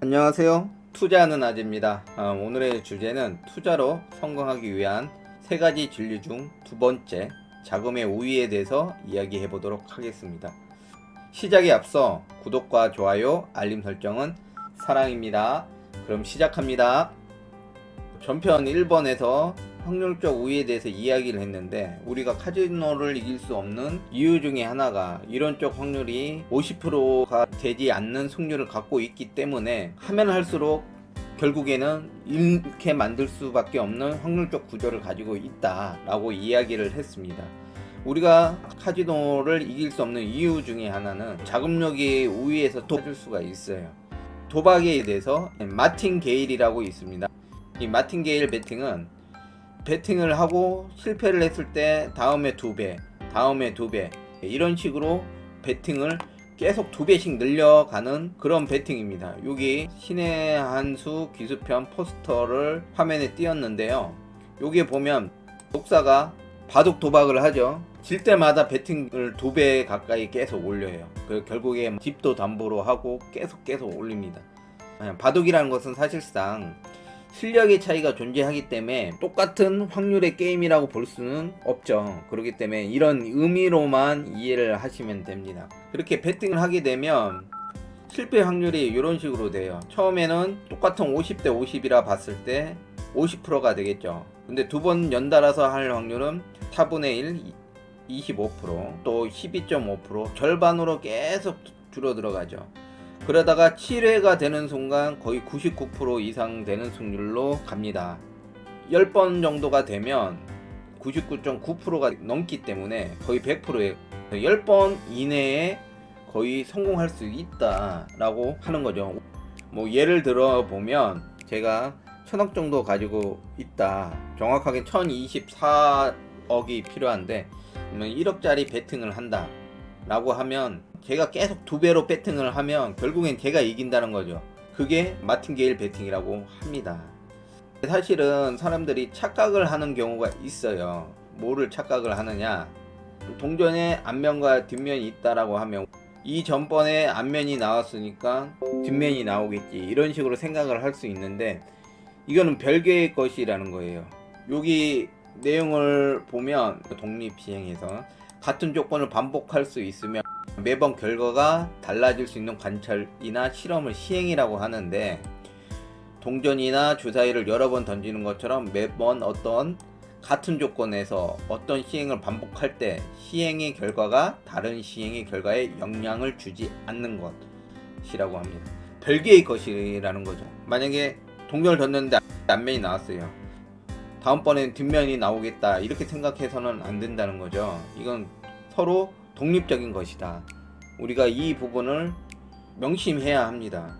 안녕하세요. 투자하는 아재입니다. 오늘의 주제는 투자로 성공하기 위한 세 가지 진리 중 두 번째, 자금의 우위에 대해서 이야기해 보도록 하겠습니다. 시작에 앞서 구독과 좋아요, 알림 설정은 사랑입니다. 그럼 시작합니다. 전편 1번에서 확률적 우위에 대해서 이야기를 했는데, 우리가 카지노를 이길 수 없는 이유 중에 하나가 이론적 확률이 50%가 되지 않는 승률을 갖고 있기 때문에 하면 할수록 결국에는 잃게 만들 수밖에 없는 확률적 구조를 가지고 있다라고 이야기를 했습니다. 우리가 카지노를 이길 수 없는 이유 중에 하나는 자금력이 우위에서 도와줄 수가 있어요. 도박에 대해서 마틴 게일이라고 있습니다. 이 마틴 게일 베팅을 하고 실패를 했을 때 다음에 2배, 다음에 2배, 이런 식으로 베팅을 계속 2배씩 늘려가는 그런 베팅입니다. 여기 신의 한 수 기수편 포스터를 화면에 띄웠는데요. 여기에 보면 독사가 바둑 도박을 하죠. 질 때마다 베팅을 2배 가까이 계속 올려요. 결국에 집도 담보로 하고 계속 올립니다. 바둑이라는 것은 사실상 실력의 차이가 존재하기 때문에 똑같은 확률의 게임이라고 볼 수는 없죠. 그렇기 때문에 이런 의미로만 이해를 하시면 됩니다. 그렇게 베팅을 하게 되면 실패 확률이 이런 식으로 돼요. 처음에는 똑같은 50대 50이라 봤을 때 50%가 되겠죠. 근데 두 번 연달아서 할 확률은 4분의 1, 25%, 또 12.5%, 절반으로 계속 줄어들어가죠. 그러다가 7회가 되는 순간 거의 99% 이상 되는 승률로 갑니다. 10번 정도가 되면 99.9%가 넘기 때문에 거의 100%예요. 10번 이내에 거의 성공할 수 있다라고 하는 거죠. 뭐 예를 들어 보면 제가 1000억 정도 가지고 있다. 정확하게 1024억이 필요한데 1억짜리 베팅을 한다 라고 하면 제가 계속 2배로 베팅을 하면 결국엔 제가 이긴다는 거죠. 그게 마틴 게일 베팅이라고 합니다. 사실은 사람들이 착각을 하는 경우가 있어요. 뭐를 착각을 하느냐, 동전에 앞면과 뒷면이 있다라고 하면 이 전번에 앞면이 나왔으니까 뒷면이 나오겠지, 이런 식으로 생각을 할 수 있는데 이거는 별개의 것이라는 거예요. 여기 내용을 보면 독립시행에서 같은 조건을 반복할 수 있으면 매번 결과가 달라질 수 있는 관찰이나 실험을 시행이라고 하는데, 동전이나 주사위를 여러 번 던지는 것처럼 매번 어떤 같은 조건에서 어떤 시행을 반복할 때 시행의 결과가 다른 시행의 결과에 영향을 주지 않는 것이라고 합니다. 별개의 것이라는 거죠. 만약에 동전을 던졌는데 앞면이 나왔어요. 다음번엔 뒷면이 나오겠다, 이렇게 생각해서는 안 된다는 거죠. 이건 서로 독립적인 것이다. 우리가 이 부분을 명심해야 합니다.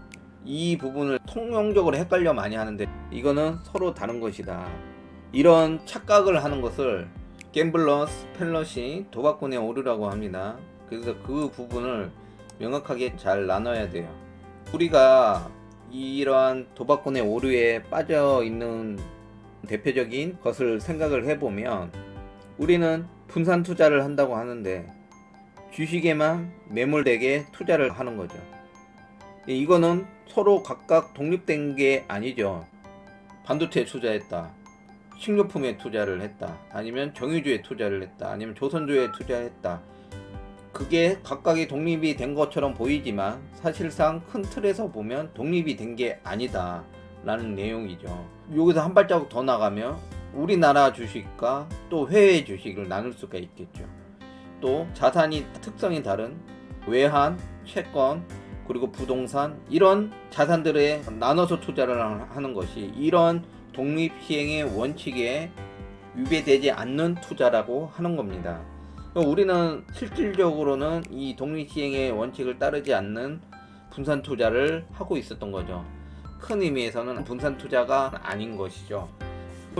이 부분을 통용적으로 헷갈려 많이 하는데 이거는 서로 다른 것이다. 이런 착각을 하는 것을 갬블러스 팰러시, 도박꾼의 오류라고 합니다. 그래서 그 부분을 명확하게 잘 나눠야 돼요. 우리가 이러한 도박꾼의 오류에 빠져 있는 대표적인 것을 생각을 해보면, 우리는 분산 투자를 한다고 하는데 주식에만 매몰되게 투자를 하는 거죠. 이거는 서로 각각 독립된 게 아니죠. 반도체에 투자했다, 식료품에 투자를 했다, 아니면 정유주에 투자를 했다, 아니면 조선주에 투자했다. 그게 각각이 독립이 된 것처럼 보이지만 사실상 큰 틀에서 보면 독립이 된 게 아니다 라는 내용이죠. 여기서 한 발자국 더 나가면 우리나라 주식과 또 해외 주식을 나눌 수가 있겠죠. 또 자산이 특성이 다른 외환, 채권, 그리고 부동산, 이런 자산들에 나눠서 투자를 하는 것이 이런 독립시행의 원칙에 위배되지 않는 투자라고 하는 겁니다. 우리는 실질적으로는 이 독립시행의 원칙을 따르지 않는 분산 투자를 하고 있었던 거죠. 큰 의미에서는 분산 투자가 아닌 것이죠.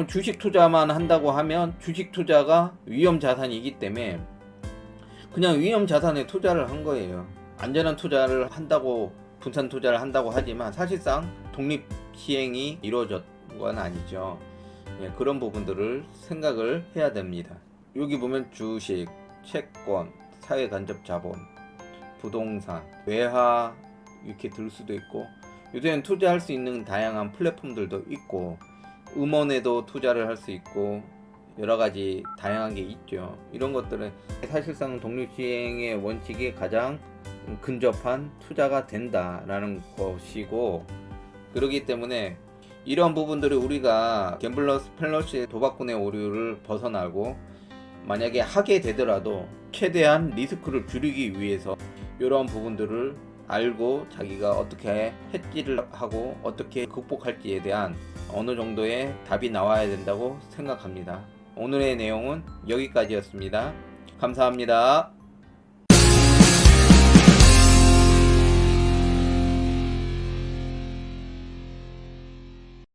주식 투자만 한다고 하면 주식 투자가 위험 자산이기 때문에 그냥 위험 자산에 투자를 한 거예요. 안전한 투자를 한다고 분산 투자를 한다고 하지만 사실상 독립 시행이 이루어졌던 건 아니죠. 그런 부분들을 생각을 해야 됩니다. 여기 보면 주식, 채권, 사회간접 자본, 부동산, 외화 이렇게 들 수도 있고, 요새는 투자할 수 있는 다양한 플랫폼들도 있고 음원에도 투자를 할 수 있고 여러 가지 다양한 게 있죠. 이런 것들은 사실상 독립시행의 원칙에 가장 근접한 투자가 된다라는 것이고, 그렇기 때문에 이러한 부분들을 우리가 갬블러스 팰러시의 도박꾼의 오류를 벗어나고 만약에 하게 되더라도 최대한 리스크를 줄이기 위해서 이러한 부분들을 알고 자기가 어떻게 해지를 하고 어떻게 극복할지에 대한 어느 정도의 답이 나와야 된다고 생각합니다. 오늘의 내용은 여기까지였습니다. 감사합니다.